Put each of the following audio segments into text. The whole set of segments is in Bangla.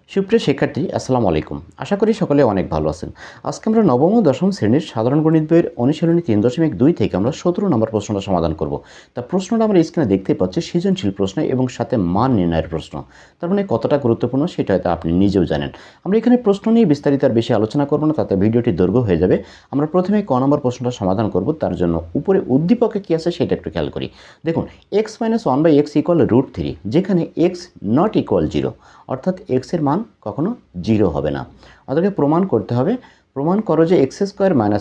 সুপ্রিয় শিক্ষার্থী, আসসালামু আলাইকুম। আশা করি সকলে অনেক ভালো আছেন। আজকে আমরা নবম ও দশম শ্রেণীর সাধারণ গণিত বইয়ের অনুশীলনী ৩.২ থেকে আমরা ১৭ নম্বর প্রশ্নটা সমাধান করব। তা প্রশ্নটা আমরা স্ক্রিনে দেখতেই পাচ্ছি, সৃজনশীল প্রশ্ন এবং সাথে মান নির্ণয়ের প্রশ্ন। তার মানে কতটা গুরুত্বপূর্ণ সেটা হয়তো আপনি নিজেও জানেন। আমরা এখানে প্রশ্ন নিয়ে বিস্তারিত আর বেশি আলোচনা করব না, তাতে ভিডিওটি দৈর্ঘ্য হয়ে যাবে। আমরা প্রথমে ক নম্বর প্রশ্নটা সমাধান করব। তার জন্য উপরে উদ্দীপকে কী আছে সেটা একটু খেয়াল করি। দেখুন, x-1/x = √3, যেখানে x নট ইকুয়াল 0, অর্থাৎ x এর মান কখনো 0 হবে না। আমাদেরকে প্রমাণ করতে হবে, প্রমাণ করো যে x² -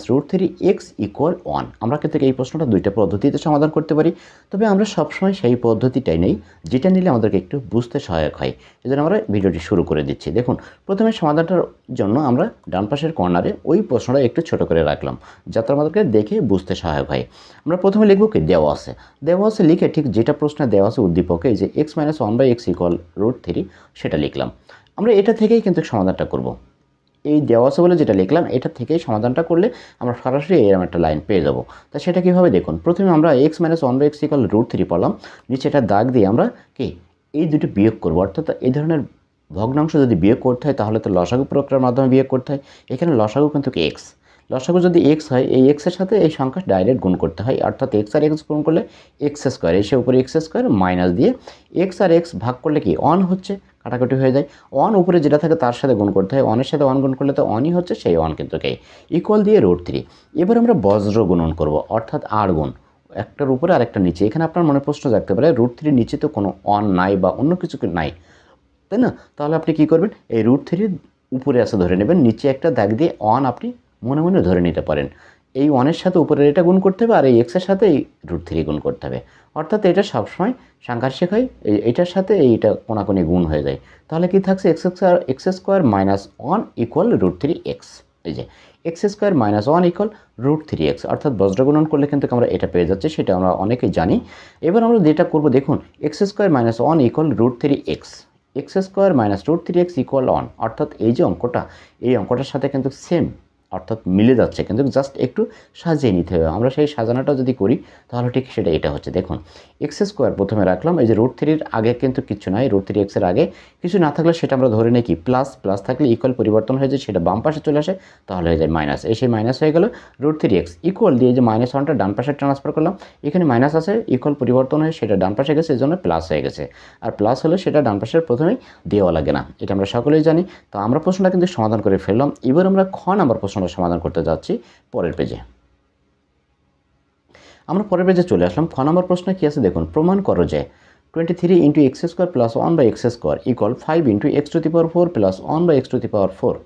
√3x = 1। আমরা কিন্তু এই প্রশ্নটা দুইটা পদ্ধতিতে সমাধান করতে পারি, তবে আমরা সবসময় সেই পদ্ধতিটাই নেই যেটা নিলে আমাদেরকে একটু বুঝতে সহায়ক হয়। এজন্য আমরা ভিডিওটি শুরু করে দিচ্ছি। দেখুন, প্রথমে সমাধানটার জন্য আমরা ডান পাশের কর্নারে ওই প্রশ্নটা একটু ছোট করে রাখলাম, যাতে আমাদেরকে দেখে বুঝতে সহায়ক হয়। আমরা প্রথমে লিখব কি, দেওয়া আছে। দেওয়া আছে লিখে ঠিক যেটা প্রশ্নে দেওয়া আছে উদ্দীপকে, যে x-1/x = √3, সেটা লিখলাম। আমরা এটা থেকেই কিন্তু সমাধানটা করব। এই দেওয়া আছে বলে যেটা লিখলাম, এটা থেকেই সমাধানটা করলে আমরা সরাসরি এরকম একটা লাইন পেয়ে যাব। তা সেটা কীভাবে দেখুন, প্রথমে আমরা x-1/x = √3 পড়লাম, নিচে একটা দাগ দিয়ে আমরা কি এই দুটো বিয়োগ করব। অর্থাৎ এই ধরনের ভগ্নাংশ যদি বিয়োগ করতে হয় তাহলে তো লসাগু প্রক্রিয়ার মাধ্যমে বিয়োগ করতে হয়। এখানে লসাগু কিন্তু এক্স, লসাগু যদি এক্স হয়, এই এক্সের সাথে এই সংখ্যা ডাইরেক্ট গুণ করতে হয়। অর্থাৎ এক্স আর এক্স গুণ করলে x², এসে উপরে x² মাইনাস দিয়ে এক্স আর এক্স ভাগ করলে কি 1 হচ্ছে, কাটাকুটি হয়ে যায়। 1 উপরে যেটা থাকে তার সাথে গুণ করতে হয়, 1-এর সাথে 1 গুণ করলে তো 1ই হচ্ছে, সেই 1 কিন্তু কে ইকুয়াল দিয়ে √3। এবার আমরা বজ্র গুণন করব, অর্থাৎ আর গুণ, একটার উপরে আরেকটা নিচে। এখানে আপনার মনে প্রশ্ন জাগতে পারে, √3 নিচে তো কোনো 1 নাই বা অন্য কিছু নাই, তাই না? তাহলে আপনি কি করবেন, এই √3 উপরে আছে ধরে নেবেন, নিচে একটা দাগ দিয়ে 1 আপনি মনে মনে ধরে নিতে পারেন। এই 1-এর সাথে উপরের এটা গুণ করতে হবে, আর এই এক্সের সাথে এই √3 গুণ করতে হবে। অর্থাৎ এটা সবসময় সাংঘর্ষিক হয়, এইটার সাথে এইটা কোনাকুনি গুণ হয়ে যায়। তাহলে কি থাকছে, x² - 1 = √3x। এই যে x² - 1 = √3x, অর্থাৎ বজ্র গুণন করলে কিন্তু আমরা এটা পেয়ে যাচ্ছি, সেটা আমরা অনেকেই জানি। এবার আমরা যেটা করব, দেখুন, x² - 1 = √3x, x² - √3x = 1, অর্থাৎ এই যে অঙ্কটা, এই অঙ্কটার সাথে কিন্তু সেম, অর্থাৎ মিলে যাচ্ছে, কিন্তু জাস্ট একটু সাজিয়ে নিতে হবে। আমরা সেই সাজানোটা যদি করি তাহলে ঠিক সেটা এটা হচ্ছে। দেখুন, x² প্রথমে রাখলাম, এই যে √3-এর আগে কিন্তু কিছু নাই, √3x এর আগে কিছু না থাকলে সেটা আমরা ধরে নিই কি প্লাস, প্লাস থাকলে ইকুয়াল পরিবর্তন হয়ে যায়, সেটা বাম পাশে চলে আসে, তাহলে হয়ে যায় মাইনাস। সেই মাইনাস হয়ে গেল, √3x ইকুয়াল দিয়ে যে -1টা ডান পাশে ট্রান্সফার করলাম, এখানে মাইনাস আছে, ইকুয়াল পরিবর্তন হয়ে সেটা ডান পাশে গেছে, এজন্য প্লাস হয়ে গেছে। আর প্লাস হলে সেটা ডান পাশের প্রথমেই দেওয়া লাগে না, এটা আমরা সকলেই জানি। তো আমরা প্রশ্নটা কিন্তু সমাধান করে ফেললাম। এবার আমরা খ নাম্বার প্রশ্নটা সমাধান করতে যাচ্ছি পরের পেজে। আমরা পরের পেজে চলে আসলাম। খ নম্বর প্রশ্নে কী আছে দেখুন, প্রমাণ করো যে 23 × x² + 1/x² = 5 × x⁴ + 1/x⁴।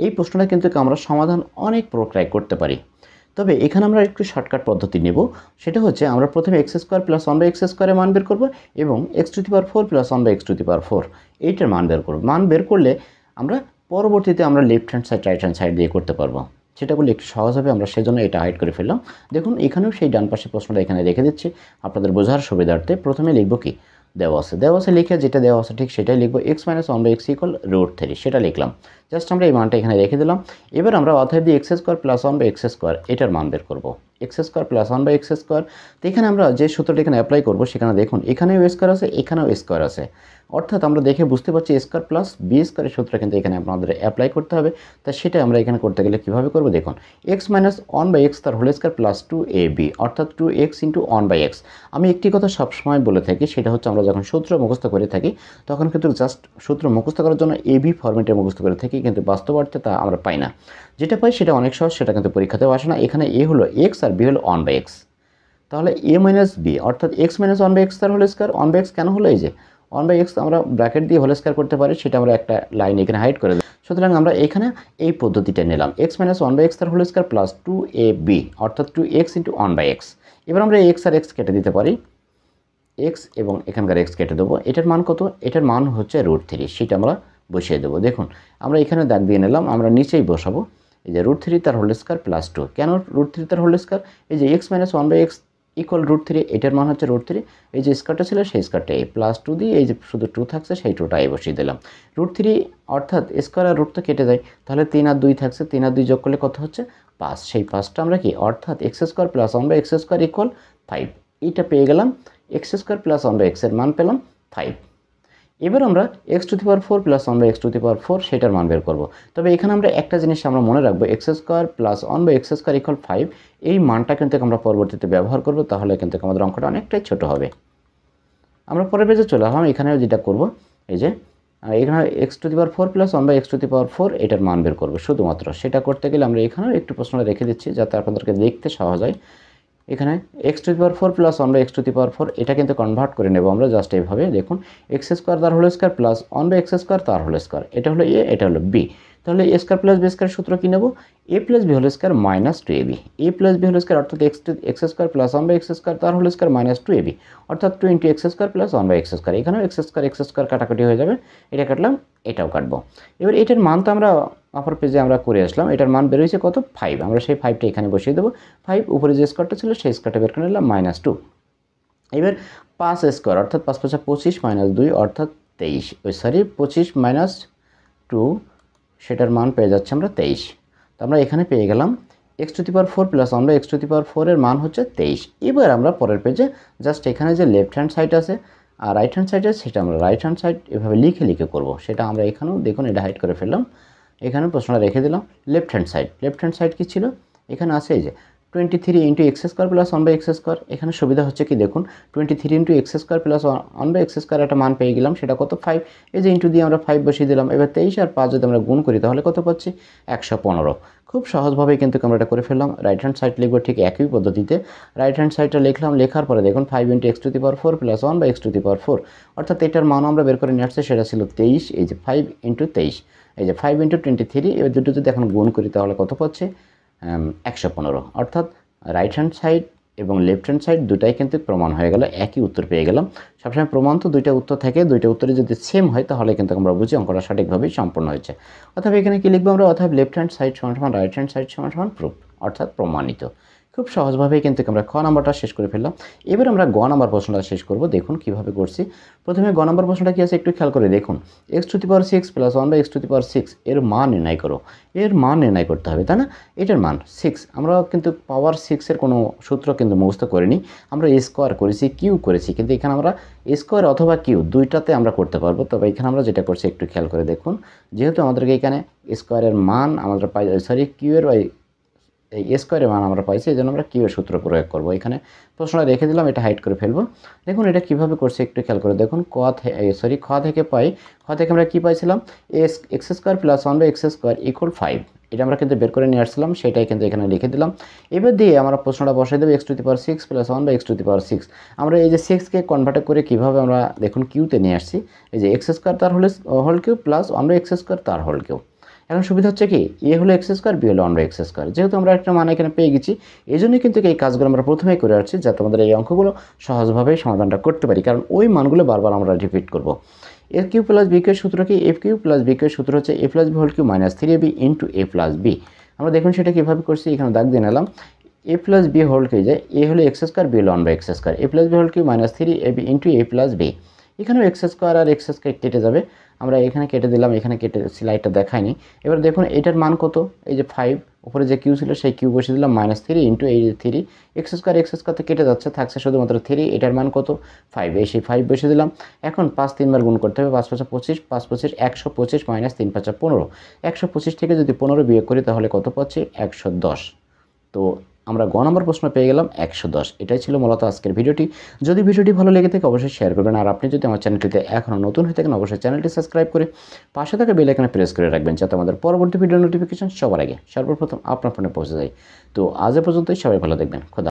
এই প্রশ্নটা কিন্তু আমরা সমাধান অনেক প্রক্রিয়ায় করতে পারি, তবে এখানে আমরা একটু শর্টকাট পদ্ধতি নেব। সেটা হচ্ছে, আমরা প্রথমে x² + 1/x² এর মান বের করব এবং x⁴ + 1/x⁴ এইটার মান বের করব। মান বের করলে আমরা পরবর্তীতে আমরা left hand side, right hand side দিয়ে করতে পারবো। সেটা করলে একটু সহজ হবে, আমরা সেজন্য এটা হাইড করে ফেললাম। দেখুন, এখানেও সেই ডান পাশে প্রশ্নটা এখানে রেখে দিচ্ছি আপনাদের বোঝার সুবিধার্থে। প্রথমে লিখব কি, দেওয়া আছে। দেওয়া আছে লিখে যেটা দেওয়া আছে ঠিক সেটাই লিখব, x - 1/x = √3, সেটা লিখলাম। জাস্ট আমরা এই মানটা এখানে রেখে দিলাম। এবার আমরা অতএব দিয়ে x² + 1/x², এটার মান বের করব। x² + 1/x², তো এখানে আমরা যে সূত্রটা এখানে অ্যাপ্লাই করব, সেখানে দেখুন এখানেও স্কোয়ার আছে, এখানেও স্কোয়ার আছে, অর্থাৎ আমরা দেখে বুঝতে পারছি a² + b² এর সূত্র কিন্তু এখানে আপনাদের অ্যাপ্লাই করতে হবে। তা সেটা আমরা এখানে করতে গেলে কীভাবে করব দেখুন, x - 1/x তার হোল স্কোয়ার + 2ab, অর্থাৎ 2x × 1/x। আমি একটি কথা সবসময় বলে থাকি, সেটা হচ্ছে আমরা যখন সূত্র মুখস্থ করে থাকি তখন কিন্তু জাস্ট সূত্র মুখস্থ করার জন্য ab ফরম্যাটে মুখস্থ করে থাকি, কিন্তু বাস্তব অর্থে তা আমরা পাই না। যেটা পাই সেটা অনেক সহজ, সেটা কিন্তু পরীক্ষাতেও আসে না। এখানে a হলো x আর b হলো 1/x, তাহলে a - b অর্থাৎ x - 1/x তার হোল স্কোয়ার। 1/x কেন হলো, এই যে 1/x আমরা ব্র্যাকেট দিয়ে হোল স্কোয়ার করতে পারি, সেটা আমরা একটা লাইন এখানে হাইড করে দিই। সুতরাং আমরা এখানে এই পদ্ধতিটা নিলাম, x - 1/x তার হোল স্কোয়ার + 2ab, অর্থাৎ 2x × 1/x। এবার আমরা x আর x কেটে দিতে পারি, x এবং এখানকার x কেটে দেবো। এটার মান কত, এটার মান হচ্ছে √3, সেটা আমরা বসিয়ে দেবো। দেখুন, আমরা এখানে দাগ দিয়ে নিলাম, আমরা নিচেই বসাবো, এই যে √3 তার হোল স্কোয়ার + 2। কেন √3 তার হোল স্কোয়ার, এই যে x - 1/x = √3, এটার মান হচ্ছে √3, এই যে স্কোয়ারটা ছিল সেই স্কোয়ারটা এই +2 দিয়ে এই যে শুধু 2 থাকছে, সেই 2টা বসিয়ে দিলাম। √3 অর্থাৎ স্কোয়ার আর রুট তো কেটে যায়, তাহলে 3 আর 2 থাকছে, 3 আর 2 যোগ করলে কত হচ্ছে 5। সেই 5টা আমরা কি, অর্থাৎ x² + 1/x² = 5, এইটা পেয়ে গেলাম। x² + 1/x এর মান পেলাম 5। এবার আমরা x to the power 4 plus 1 by x to the power 4 সেটার মান বের করব। তবে এখানে আমরা একটা জিনিস আমরা মনে রাখবো, x square plus 1 by x square equal 5, এই মানটা কিন্তু আমরা পরবর্তীতে ব্যবহার করব, তাহলে কিন্তু আমাদের অঙ্কটা অনেকটাই ছোট হবে। আমরা পরের পেজে চলে আসলাম। এখানেও যেটা করব, এই যে এখানে x to the power 4 plus 1 by x to the power 4 এটার মান বের করবো শুধুমাত্র। সেটা করতে গেলে আমরা এখানেও একটু প্রশ্নটা রেখে দিচ্ছি যাতে আপনাদেরকে দেখতে সহজ হয়। এখানে x to the power 4 plus 1 by x to the power 4 এটা কিন্তু কনভার্ট করে নেব আমরা জাস্ট এইভাবে। দেখুন এক্স স্কোয়ার তার whole square plus 1 by x square তার হোল স্কোয়ার, এটা হলো এ, এটা হলো বি। তাহলে a square plus b square সূত্র কী নেব, a plus b whole square minus 2ab। A plus b whole square অর্থাৎ x square plus 1 by x square তার হোল স্কোয়ার মাইনাস 2ab, অর্থাৎ 2 into x square plus 1 by x square. এখানেও এক্স স্কোয়ার কাটাকাটি হয়ে যাবে, এটা কাটলাম, এটাও কাটবো। এবার এটার মান তো আমরা আপার পেজে আমরা করে আসলাম, এটার মান বেরোয়েছে কত, 5। আমরা সেই 5টা এখানে বসিয়ে দেবো। 5 উপরে যে স্কোয়ারটা ছিল সেই স্কোয়ারটা বের করে নিলাম, মাইনাস 2। এবার 5 স্কোয়ার অর্থাৎ 5 5 25 মাইনাস 2 অর্থাৎ 23, 25 মাইনাস 2 সেটার মান পেয়ে যাচ্ছে আমরা 23। তো আমরা এখানে পেয়ে গেলাম x to the power 4 plus 1 by x to the power 4 এর মান হচ্ছে 23। এবার আমরা পরের পেজে জাস্ট এখানে যে লেফট হ্যান্ড সাইড আছে আর রাইট হ্যান্ড সাইড আছে সেটা আমরা রাইট হ্যান্ড সাইড এভাবে লিখে করব। সেটা আমরা এখানেও দেখুন এটা হাইড করে ফেললাম, এখানে প্রশ্নটা রেখে দিলাম। লেফট হ্যান্ড সাইড কী ছিল, এখানে আছে এই যে 23 into x square plus 1 by x square. এখানে সুবিধা হচ্ছে কি দেখুন, 23 into x square plus 1 by x square একটা মান পেয়ে গেলাম, সেটা কত, 5। এই যে ইন্টু দিয়ে আমরা 5 বসিয়ে দিলাম। এবার 23 আর 5 যদি আমরা গুণ করি তাহলে কত পাচ্ছি, 115। খুব সহজভাবেই কিন্তু আমরা এটা করে ফেললাম। রাইট হ্যান্ড সাইড লিখবো ঠিক একই পদ্ধতিতে। রাইট হ্যান্ড সাইডটা লিখলাম, লেখার পরে দেখুন 5 into x to the power 4 plus 1 by x to the power 4, অর্থাৎ এটার মান আমরা বের করে নিয়ে আসছি, সেটা ছিল 23। এই যে 5 ইন্টু 23, এই যে 5 ইন্টু 23, এবার দুটো যদি এখন গুণ করি তাহলে কত পাচ্ছে, 115। অর্থাৎ রাইট হ্যান্ড সাইড এবং লেফট হ্যান্ড সাইড দুটাই কিন্তু প্রমাণ হয়ে গেল, একই উত্তর পেয়ে গেলাম। সবসময় প্রমাণ তো দুইটা উত্তর থাকে, দুইটা উত্তরে যদি সেম হয় তাহলে কিন্তু আমরা বুঝি অঙ্কটা সঠিকভাবেই সম্পন্ন হয়েছে। অথবা এখানে কি লিখবো আমরা, অথবা লেফট হ্যান্ড সাইড সমান সমান রাইট হ্যান্ড সাইড সমান সমান প্রুফ, অর্থাৎ প্রমাণিত। খুব সহজভাবেই কিন্তু আমরা খ নাম্বারটা শেষ করে ফেললাম। এবার আমরা গ নাম্বার প্রশ্নটা শেষ করব। দেখুন কীভাবে করছি। প্রথমে গ নাম্বার প্রশ্নটা কী আছে একটু খেয়াল করে দেখুন, x to the power 6 plus 1 by x to the power 6 এর মান নির্ণয় করো। এর মান নির্ণয় করতে হবে, তাই না? এটার মান 6, আমরা কিন্তু পাওয়ার 6-এর কোনো সূত্র কিন্তু মুখস্থ করিনি, আমরা স্কোয়ার করেছি, কিউ করেছি, কিন্তু এখানে আমরা স্কোয়ার অথবা কিউ দুইটাতে আমরা করতে পারবো। তবে এখানে আমরা যেটা করছি একটু খেয়াল করে দেখুন, যেহেতু আমাদেরকে এখানে স্কোয়ারের মান আমরা পাই, সরি কিউ এর এই স্কোয়ারের মান আমরা পাইছি, এই জন্য আমরা কিউ এর সূত্র প্রয়োগ করবো। এখানে প্রশ্নটা রেখে দিলাম, এটা হাইড করে ফেলবো। দেখুন এটা কীভাবে করছে একটু খেয়াল করে দেখুন। খ থেকে পাই, খ থেকে আমরা কী পাইছিলাম, x square plus 1 by x square equal 5, এটা আমরা কিন্তু বের করে নিয়ে আসছিলাম, সেটাই কিন্তু এখানে লিখে দিলাম। এবার দিয়ে আমরা প্রশ্নটা বসাই দেবো x to the power 6 plus 1 by x to the power 6। আমরা এই যে 6কে কনভার্ট করে কীভাবে আমরা দেখুন কিউতে নিয়ে আসছি, এই যে এক্স স্কোয়ার তার whole cube plus 1 by x square তার হোল কিউ। এখন সুবিধা হচ্ছে কি, এ হলো এক্স স্কোয়ার, বি হলো 1 বাই এক্স স্কোয়ার। যেহেতু আমরা একটা মান এখানে পেয়ে গেছি, এই জন্যই কিন্তু এই কাজগুলো আমরা প্রথমেই করে আসছি, যাতে আমাদের এই অঙ্কগুলো সহজভাবেই সমাধানটা করতে পারি, কারণ ওই মানগুলো বারবার আমরা রিপিট করব। A cube plus b cube সূত্র কি, f cube plus b cube সূত্র হচ্ছে a plus b whole cube minus 3ab into a plus b. আমরা দেখুন সেটা কীভাবে করছি, এখানে দাগ দিয়ে নিলাম। A plus b whole cube, যায় এ হলো এক্স স্কোয়ার, বি হলো 1 by x square, a plus b whole cube minus 3ab into a plus b. এখানেও এক্স স্কোয়ার আর এক্স স্কোয়ার কেটে যাবে, আমরা এখানে কেটে দিলাম, এখানে কেটে স্লাইডটা দেখায়নি। এবার দেখুন এটার মান কত, এই যে 5, উপরে যে কিউ ছিল সেই কিউ বসে দিলাম, মাইনাস 3 ইন্টু এই 3, এক্স স্কোয়ার তো কেটে যাচ্ছে, থাকছে শুধুমাত্র 3, এটার মান কত, 5, এই সেই 5 বসে দিলাম। এখন 5 3বার গুণ করতে হবে, 5 5 25, 5 25 125 মাইনাস 3 5 15, 125 থেকে যদি 15 বিয়োগ করি তাহলে কত পাচ্ছি, 110। তো আমরা গ নম্বর প্রশ্ন পেয়ে গেলাম 110। এটাই ছিল মূলত আজকের ভিডিওটি। যদি ভিডিওটি ভালো লেগে থাকে অবশ্যই শেয়ার করবেন, আর আপনি যদি আমার চ্যানেলটিতে এখনও নতুন হয়ে থাকেন অবশ্যই চ্যানেলটি সাবস্ক্রাইব করে পাশে থাকা বেল আইকনে প্রেস করে রাখবেন, যাতে আমাদের পরবর্তী ভিডিও নোটিফিকেশন সবার আগে সর্বপ্রথম আপনার ফোনে পৌঁছে যায়। তো আজ পর্যন্তই, সবাই ভালো দেখবেন। খোদা।